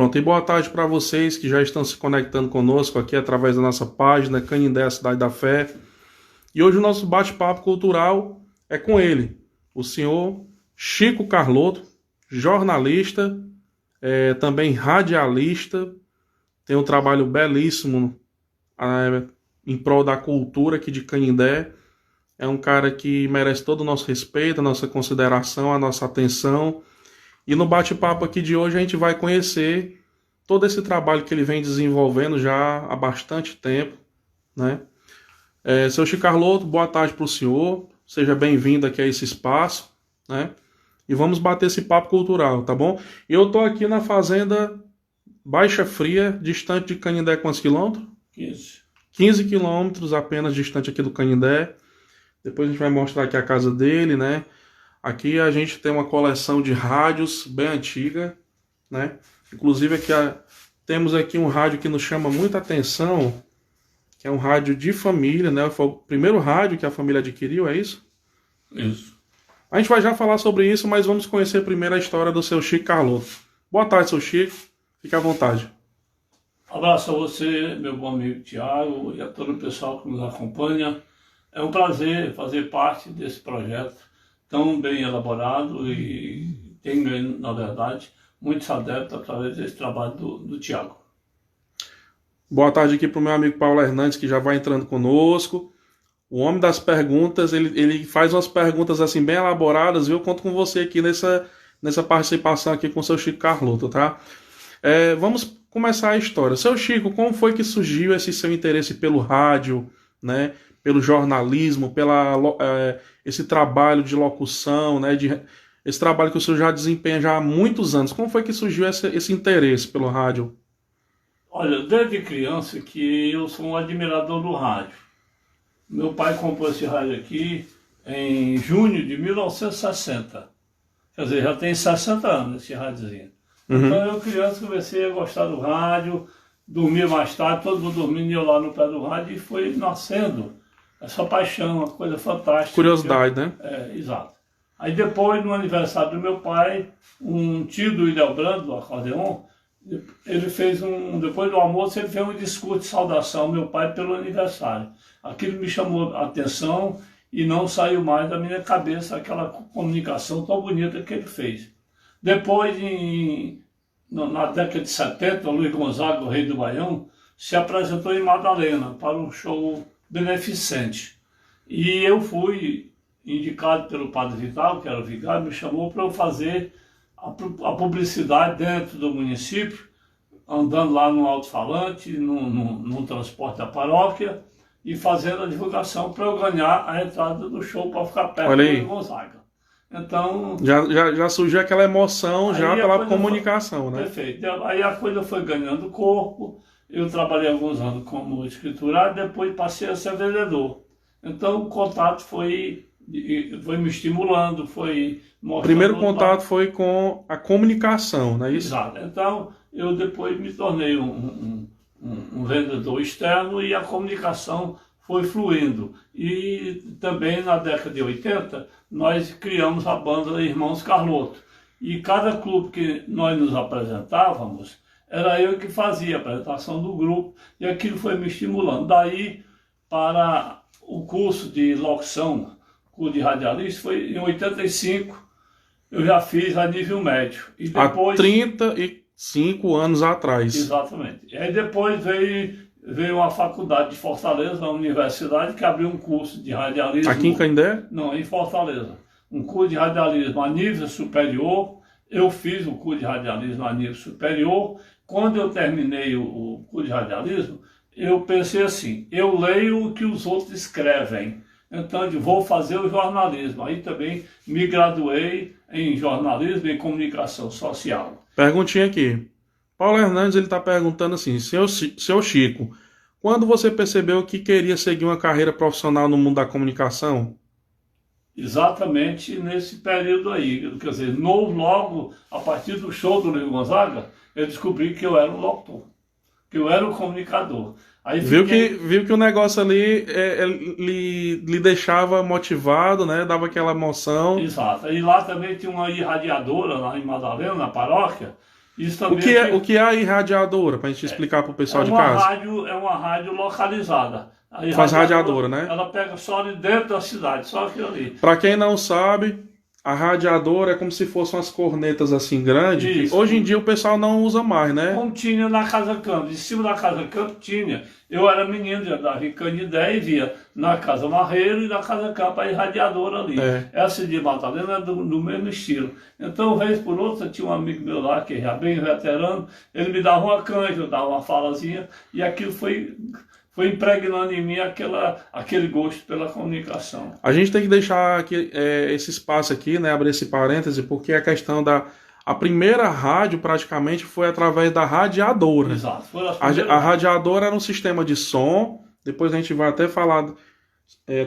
Pronto, e boa tarde para vocês que já estão se conectando conosco aqui através da nossa página Canindé, a Cidade da Fé. E hoje o nosso bate-papo cultural é com ele, o senhor Chico Carlotto, jornalista, também radialista, tem um trabalho belíssimo em prol da cultura aqui de Canindé. É um cara que merece todo o nosso respeito, a nossa consideração, a nossa atenção. E no bate-papo aqui de hoje a gente vai conhecer todo esse trabalho que ele vem desenvolvendo já há bastante tempo, né? Seu Chico Carlotto, boa tarde para o senhor. Seja bem-vindo aqui a esse espaço, né? E vamos bater esse papo cultural, tá bom? Eu tô aqui na fazenda Baixa Fria, distante de Canindé, quantos quilômetros? 15. 15 quilômetros apenas distante aqui do Canindé. Depois a gente vai mostrar aqui a casa dele, né? Aqui a gente tem uma coleção de rádios bem antiga, né? Inclusive aqui temos aqui um rádio que nos chama muita atenção, que é um rádio de família, né? Foi o primeiro rádio que a família adquiriu, é isso? Isso. A gente vai já falar sobre isso, mas vamos conhecer primeiro a história do seu Chico Carlotto. Boa tarde, seu Chico. Fique à vontade. Abraço a você, meu bom amigo Tiago, e a todo o pessoal que nos acompanha. É um prazer fazer parte desse projeto tão bem elaborado e tem, na verdade, muitos adeptos através desse trabalho do Tiago. Boa tarde aqui para o meu amigo Paulo Hernandes, que já vai entrando conosco. O homem das perguntas, ele faz umas perguntas assim bem elaboradas, viu? Eu conto com você aqui nessa participação aqui com o seu Chico Carlotto, tá? Vamos começar a história. Seu Chico, como foi que surgiu esse seu interesse pelo rádio, né? Pelo jornalismo, esse trabalho de locução, né? Esse trabalho que o senhor já desempenha já há muitos anos. Como foi que surgiu esse interesse pelo rádio? Olha, desde criança que eu sou um admirador do rádio. Meu pai comprou esse rádio aqui em junho de 1960. Quer dizer, já tem 60 anos esse rádiozinho. Uhum. Então eu criança comecei a gostar do rádio, dormia mais tarde, todo mundo dormindo e eu lá no pé do rádio, e foi nascendo essa paixão, uma coisa fantástica. Curiosidade, né? Exato. Aí depois, no aniversário do meu pai, um tio do Ildebrando, do acordeon, ele fez depois do almoço, ele fez um discurso de saudação ao meu pai pelo aniversário. Aquilo me chamou a atenção e não saiu mais da minha cabeça aquela comunicação tão bonita que ele fez. Depois, na década de 70, o Luiz Gonzaga, o rei do Baião, se apresentou em Madalena para um show beneficente. E eu fui indicado pelo Padre Vital, que era o vigário, me chamou para eu fazer a publicidade dentro do município, andando lá no alto-falante, no transporte da paróquia, e fazendo a divulgação para eu ganhar a entrada do show para ficar perto do Gonzaga. Então... Já surgiu aquela emoção já pela comunicação, né? Perfeito. Aí a coisa foi ganhando corpo, eu trabalhei alguns anos como escriturário, depois passei a ser vendedor. Então o contato foi me estimulando, foi mostrando... O primeiro contato foi com a comunicação, não é isso? Exato. Então eu depois me tornei um vendedor externo e a comunicação foi fluindo. E também na década de 80 nós criamos a banda Irmãos Carlotto. E cada clube que nós nos apresentávamos, era eu que fazia a apresentação do grupo, e aquilo foi me estimulando. Daí para o curso de locução, curso de radialista, foi em 85, eu já fiz a nível médio. E depois, há 35 anos atrás. Exatamente. E aí depois veio uma faculdade de Fortaleza, uma universidade, que abriu um curso de radialismo. Aqui em Canindé? Não, em Fortaleza. Um curso de radialismo a nível superior. Eu fiz o curso de radialismo a nível superior. Quando eu terminei o curso de radialismo, eu pensei assim, eu leio o que os outros escrevem. Então eu vou fazer o jornalismo. Aí também me graduei em jornalismo e comunicação social. Perguntinha aqui. Paulo Hernandes, ele está perguntando assim, seu Chico, quando você percebeu que queria seguir uma carreira profissional no mundo da comunicação? Exatamente nesse período aí. Quer dizer, logo a partir do show do Luiz Gonzaga, eu descobri que eu era um locutor, que eu era um comunicador. Aí viu que o negócio ali lhe deixava motivado, né? Dava aquela emoção. Exato. E lá também tinha uma irradiadora, lá em Madalena, na paróquia, Isso O também que é, o que é a irradiadora, para a gente explicar para o pessoal de casa? é uma rádio localizada. A Faz radiadora, né? Ela pega só ali dentro da cidade, só aquilo ali. Para quem não sabe, a radiadora é como se fossem umas cornetas assim grandes, que Isso. hoje em dia o pessoal não usa mais, né? Como tinha na Casa Campo, em cima da Casa Campo tinha. Eu era menino, já dava em Canindé e via na Casa Marreiro e na Casa Campo a irradiadora ali. É. Essa de Madalena é do mesmo estilo. Então, vez por outra, tinha um amigo meu lá, que já bem veterano, ele me dava uma canja, eu dava uma falazinha, e aquilo foi impregnando em mim aquele gosto pela comunicação. A gente tem que deixar aqui, esse espaço aqui, né? Abrir esse parêntese, porque a questão a primeira rádio praticamente foi através da radiadora. Exato. Foi A radiadora era um sistema de som, depois a gente vai até falar,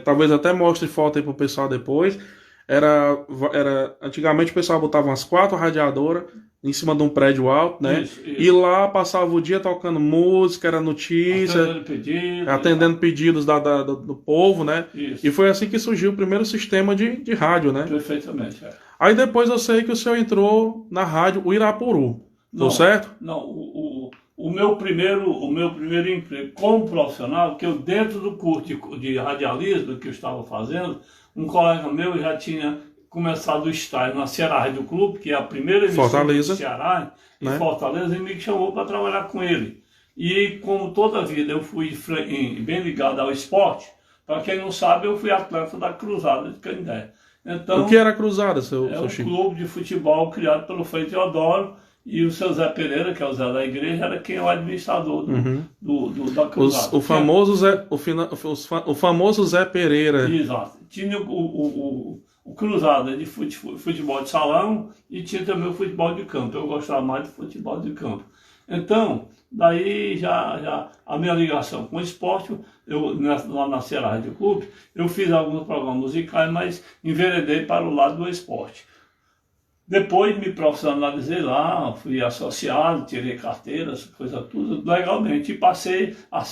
talvez até mostre foto aí pro pessoal depois. Antigamente o pessoal botava umas 4 radiadoras em cima de um prédio alto, né? Isso. E lá passava o dia tocando música, era notícia, atendendo pedidos do povo, né? Isso. E foi assim que surgiu o primeiro sistema de rádio, né? Perfeitamente, Aí depois eu sei que o senhor entrou na rádio Uirapuru, tá certo? Não, o meu primeiro emprego como profissional, que eu dentro do curso de radialismo que eu estava fazendo, um colega meu já tinha começado o estágio na Ceará Rádio Clube, que é a primeira emissora do Ceará, em Fortaleza, e me chamou para trabalhar com ele. E como toda a vida eu fui bem ligado ao esporte, para quem não sabe, eu fui atleta da Cruzada de Canindé. Então, o que era a Cruzada, seu um Chico? clube de futebol criado pelo Frei Teodoro, e o seu Zé Pereira, que é o Zé da igreja, era quem é o administrador da Cruzada. O famoso Zé Pereira. Exato. Tinha o Cruzada de futebol de salão e tinha também o futebol de campo. Eu gostava mais de futebol de campo. Então, daí já a minha ligação com o esporte, lá na Ceará Rádio Clube, eu fiz alguns programas musicais, mas enveredei para o lado do esporte. Depois me profissionalizei lá, fui associado, tirei carteira, essa coisa tudo, legalmente. E passei a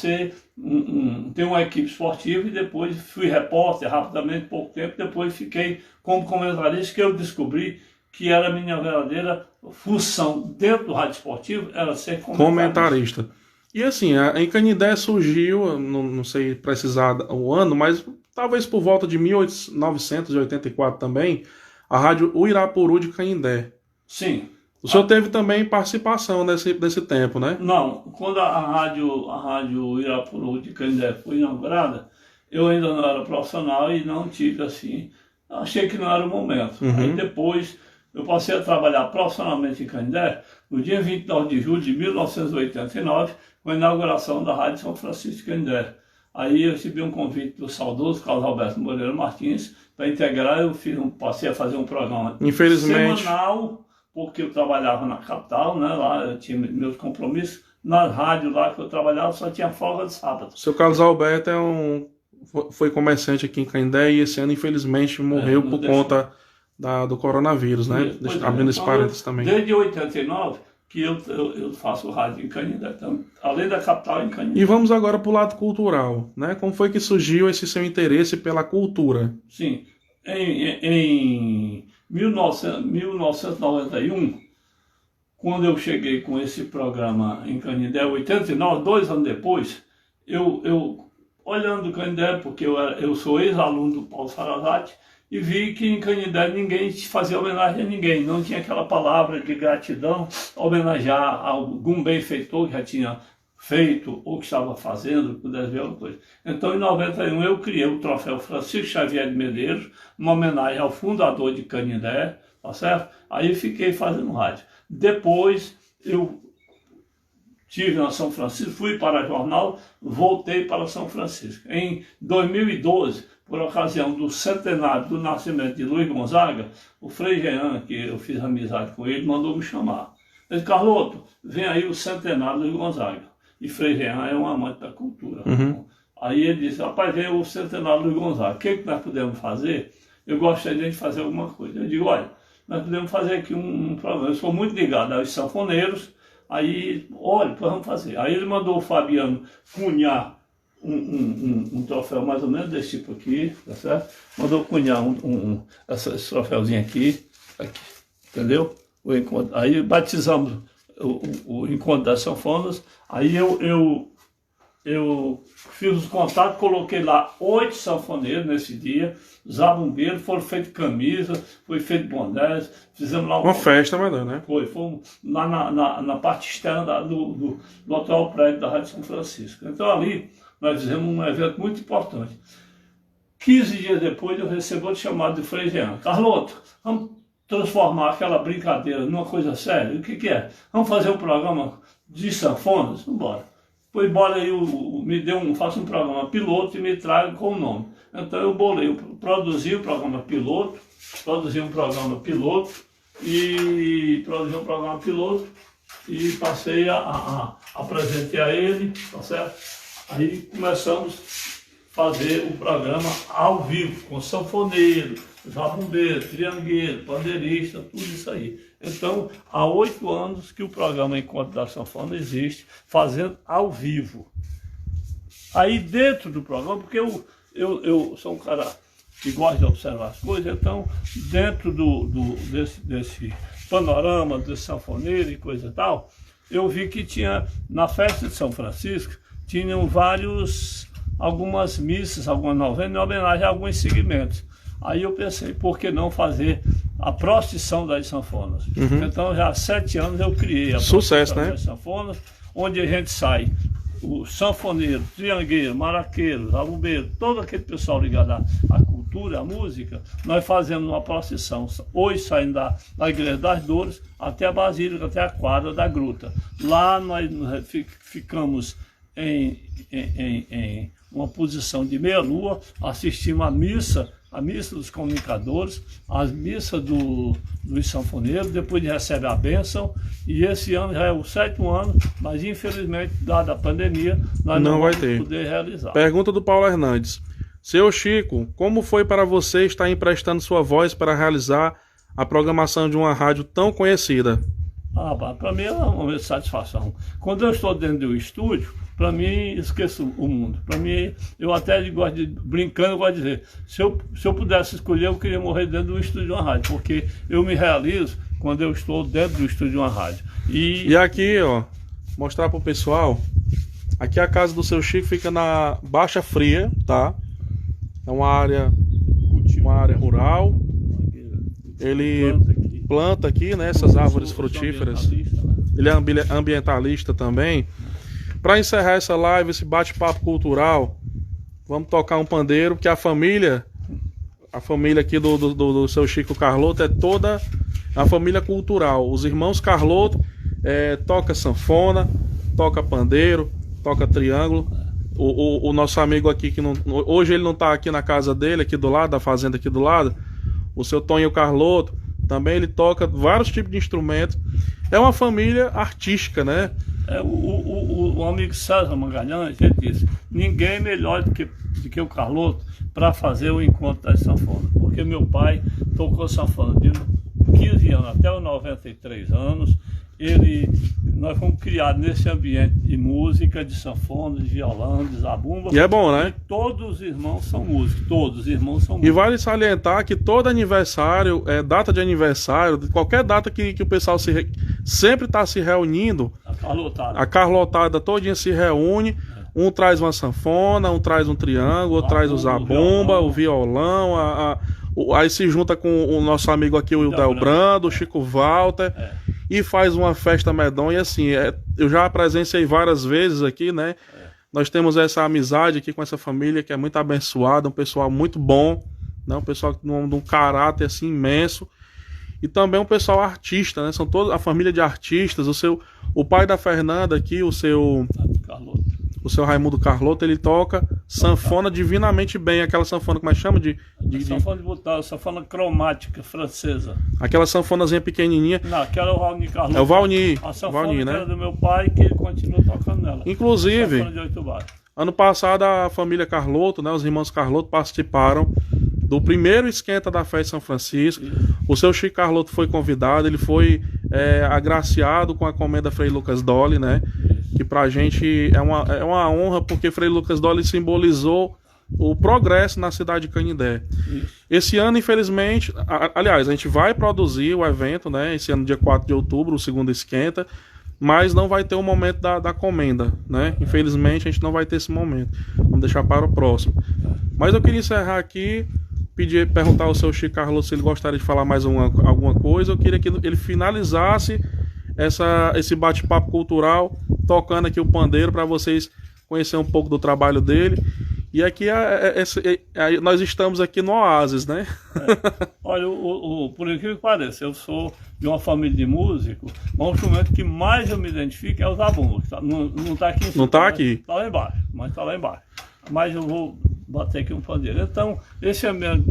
ter uma equipe esportiva e depois fui repórter rapidamente, pouco tempo. Depois fiquei como comentarista, que eu descobri que era a minha verdadeira função dentro do rádio esportivo, era ser comentarista. E assim, em Canindé surgiu, não sei precisar o ano, mas talvez por volta de 1984 também, a rádio Uirapuru de Canindé. Sim. O senhor teve também participação nesse tempo, né? Não, quando a rádio Uirapuru de Canindé foi inaugurada, eu ainda não era profissional e não tive assim, achei que não era o momento. Aí depois eu passei a trabalhar profissionalmente em Canindé no dia 29 de julho de 1989, com a inauguração da Rádio São Francisco de Canindé. Aí eu recebi um convite do saudoso Carlos Alberto Moreira Martins para integrar. Eu passei a fazer um programa semanal, porque eu trabalhava na capital, né? Lá eu tinha meus compromissos. Na rádio lá que eu trabalhava só tinha folga de sábado. O seu Carlos Alberto foi comerciante aqui em Canindé e esse ano infelizmente morreu por conta do coronavírus, né? Abrindo esse parênteses também. Desde 89 que eu faço rádio em Canindé, além da capital em Canindé. E vamos agora para o lado cultural, né? Como foi que surgiu esse seu interesse pela cultura? Sim, em 1991, quando eu cheguei com esse programa em Canindé, 89, 2 anos depois, eu olhando Canindé, porque eu sou ex-aluno do Paulo Sarazate, e vi que em Canindé ninguém fazia homenagem a ninguém, não tinha aquela palavra de gratidão, homenagear a algum benfeitor que já tinha feito ou que estava fazendo, pudesse ver alguma coisa. Então, em 91, eu criei o troféu Francisco Xavier de Medeiros, uma homenagem ao fundador de Canindé, tá certo? Aí fiquei fazendo rádio. Depois, eu estive na São Francisco, fui para a jornal, voltei para São Francisco. Em 2012, por ocasião do centenário do nascimento de Luiz Gonzaga, o Frei Jean, que eu fiz amizade com ele, mandou me chamar. Ele disse: Carloto, vem aí o centenário de Luiz Gonzaga. E Frei Jean é um amante da cultura. Aí ele disse: rapaz, vem o centenário de Luiz Gonzaga, o que nós podemos fazer? Eu gostaria de fazer alguma coisa. Eu digo: olha, nós podemos fazer aqui um programa. Eu sou muito ligado aos sanfoneiros. Aí, olha, vamos fazer. Aí ele mandou o Fabiano cunhar um troféu mais ou menos desse tipo aqui, tá certo? Mandou cunhar esse troféuzinho aqui, entendeu? Aí batizamos o encontro das sanfonas, aí eu fiz os contatos, coloquei lá 8 sanfoneiros nesse dia, zabumbeiros, foram feitas camisas, foi feito bonés, fizemos lá uma festa, né? Fomos lá na parte externa do atual prédio da Rádio São Francisco. Então ali nós fizemos um evento muito importante. 15 dias depois eu recebo outro chamado de Frei Jean. Carloto, vamos transformar aquela brincadeira numa coisa séria? O que é? Vamos fazer um programa de sanfonas? Vamos embora. Pois bora aí, faça um programa piloto e me traga com o nome. Então eu produzi um programa piloto e passei apresentei a ele, tá certo? Aí começamos a fazer o programa ao vivo, com sanfoneiro, zabumbeiro, triangueiro, pandeirista, tudo isso aí. Então, há 8 anos que o programa Encontro da Sanfona existe, fazendo ao vivo. Aí dentro do programa, porque eu sou um cara que gosta de observar as coisas, então dentro desse panorama desse sanfoneiro e coisa e tal, eu vi que tinha, na festa de São Francisco, tinham algumas missas, algumas novenas, em homenagem a alguns segmentos. Aí eu pensei, por que não fazer a procissão das sanfonas? Então já há 7 anos eu criei a sucesso, procissão das sanfonas, onde a gente sai, o sanfoneiro, triangueiro, maraqueiro, zabumbeiro, todo aquele pessoal ligado à cultura, à música, nós fazemos uma procissão, hoje saindo da Igreja das Dores até a Basílica, até a quadra da Gruta. Lá nós ficamos em uma posição de meia-lua, assistimos a missa dos comunicadores, as missas dos sanfoneiros, depois recebe a bênção, e esse ano já é o 7º ano, mas infelizmente, dada a pandemia, nós não vamos poder realizar. Pergunta do Paulo Hernandes. Seu Chico, como foi para você estar emprestando sua voz para realizar a programação de uma rádio tão conhecida? Para mim é uma momento de satisfação. Quando eu estou dentro do estúdio, para mim, esqueço o mundo. Para mim, eu até gosto de, brincando, eu gosto de dizer, se eu pudesse escolher, eu queria morrer dentro do estúdio de uma rádio, porque eu me realizo quando eu estou dentro do estúdio de uma rádio. E aqui, ó, mostrar pro pessoal, aqui a casa do seu Chico fica na Baixa Fria, tá? É uma área rural. Ele planta aqui, né, essas árvores frutíferas. Ele é ambientalista também. Para encerrar essa live, esse bate-papo cultural, vamos tocar um pandeiro, porque a família aqui do seu Chico Carloto é toda a família cultural. Os irmãos Carloto toca sanfona, toca pandeiro, toca triângulo. O nosso amigo aqui, hoje ele não está aqui na casa dele, aqui do lado, da fazenda aqui do lado, o seu Tonho Carloto, também ele toca vários tipos de instrumentos. É uma família artística, né? O amigo César Magalhães, ele disse, ninguém melhor do que o Carloto para fazer o encontro das sanfonas, porque meu pai tocou sanfona de 15 anos até os 93 anos, nós fomos criados nesse ambiente de música, de sanfona, de violão, de zabumba. E é bom, né? E todos os irmãos são músicos, todos os irmãos são músicos. E vale salientar que todo aniversário, data de aniversário, qualquer data que o pessoal sempre está se reunindo, a carlotada todinha se reúne, um traz uma sanfona, um traz um triângulo, outro traz o zabumba, o violão, aí se junta com o nosso amigo aqui, o Delbrando, o Chico Walter, e faz uma festa medonha. E assim, eu já presenciei várias vezes aqui, né? Nós temos essa amizade aqui com essa família que é muito abençoada, um pessoal muito bom, né? Um pessoal de um caráter assim imenso, e também um pessoal artista, né? São toda a família de artistas. O pai da Fernanda aqui, o seu Raimundo Carloto, ele toca sanfona divinamente bem, aquela sanfona, como é que chama? Sanfona de botão, sanfona cromática francesa. Aquela sanfonazinha pequenininha. Não, aquela é o Valni Carloto. É o Valni. A sanfona Valni, que né? era do meu pai, que ele continua tocando nela. Inclusive, Sanfona de 8 baixos. Ano passado a família Carloto, né, os irmãos Carloto participaram do primeiro esquenta da festa de São Francisco. O seu Chico Carloto foi convidado, ele foi agraciado com a comenda Frei Lucas Dolly, né? Que pra gente é uma honra, porque Frei Lucas Dolly simbolizou o progresso na cidade de Canindé. Esse ano, infelizmente, aliás, a gente vai produzir o evento, né? Esse ano, dia 4 de outubro, o segundo esquenta. mas não vai ter o momento da comenda, né? Infelizmente a gente não vai ter esse momento. Vamos deixar para o próximo. Mas eu queria encerrar aqui, perguntar ao seu Chico Carlos se ele gostaria de falar mais alguma coisa. Eu queria que ele finalizasse esse bate-papo cultural, tocando aqui o pandeiro para vocês conhecerem um pouco do trabalho dele. E aqui nós estamos aqui no Oásis, né? Olha, por incrível que pareça, eu sou de uma família de músicos, mas o instrumento que mais eu me identifico é o zabumba. Não está aqui em cima. Não está aqui. Está lá embaixo, mas está lá embaixo. Mas eu vou bater aqui um pandeiro. Então, esse ambiente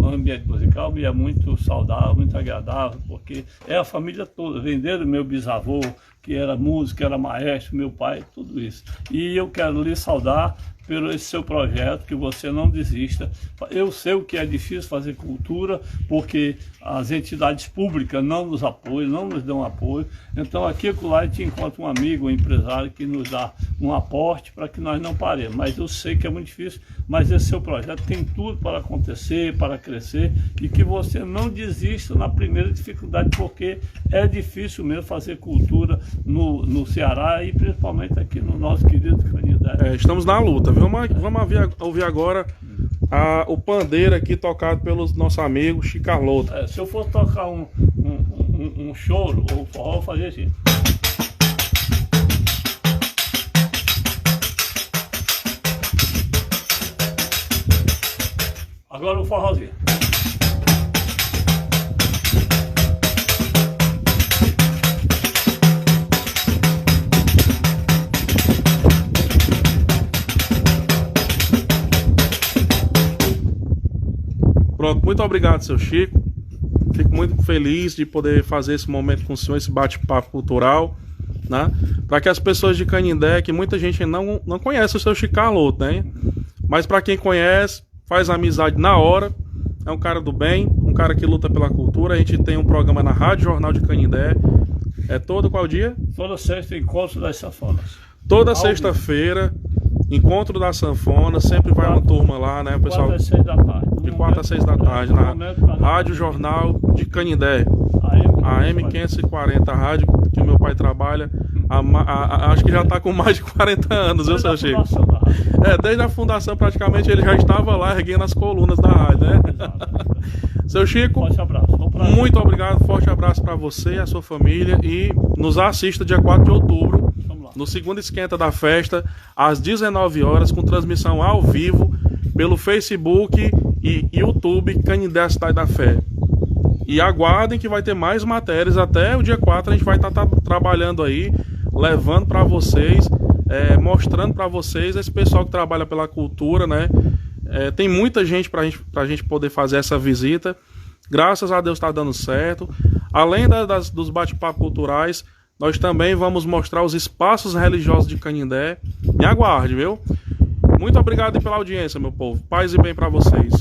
musical me é muito saudável, muito agradável, porque é a família toda. Venderam meu bisavô, que era músico, era maestro, meu pai, tudo isso. E eu quero lhe saudar pelo esse seu projeto, que você não desista. Eu sei o que é difícil fazer cultura, porque as entidades públicas não nos apoiam, não nos dão apoio. Então aqui e lá a gente encontra um amigo, um empresário que nos dá um aporte para que nós não paremos. Mas eu sei que é muito difícil, mas esse seu projeto tem tudo para acontecer, para crescer, e que você não desista na primeira dificuldade, porque é difícil mesmo fazer cultura no Ceará e principalmente aqui no nosso querido Canindé. Estamos na luta. Vamos ouvir agora o pandeiro aqui tocado pelo nosso amigo Chico Carlos. Se eu fosse tocar um choro ou forró, eu fazia assim. Agora o forrozinho. Pronto, muito obrigado, seu Chico. Fico muito feliz de poder fazer esse momento com o senhor, esse bate-papo cultural, né? Para que as pessoas de Canindé, que muita gente não conhece o seu Chico Carlos, né? Mas para quem conhece, faz amizade na hora. É um cara do bem, um cara que luta pela cultura. A gente tem um programa na Rádio Jornal de Canindé. É todo qual dia? Toda sexta, Encontro das Sanfonas. Toda sexta-feira, Encontro da Sanfona. Sempre vai uma turma lá, né, pessoal? 4 às 6 da tarde. De 4 às 6 da tarde, na Rádio Jornal de Canindé. AM 540, a rádio que o meu pai trabalha. Acho que já está com mais de 40 anos, viu, seu Chico? Desde a fundação praticamente ele já estava lá erguendo as colunas da rádio, né? Seu Chico, forte abraço. Muito obrigado, forte abraço para você e a sua família, e nos assista dia 4 de outubro, no segundo esquenta da festa, às 19 horas, com transmissão ao vivo pelo Facebook e YouTube Canindé Cidade da Fé. E aguardem que vai ter mais matérias. Até o dia 4 a gente vai estar trabalhando aí, levando para vocês, mostrando para vocês esse pessoal que trabalha pela cultura, né? Tem muita gente para a gente poder fazer essa visita. Graças a Deus está dando certo. Além dos bate-papos culturais, nós também vamos mostrar os espaços religiosos de Canindé. Me aguarde, viu? Muito obrigado pela audiência, meu povo. Paz e bem para vocês.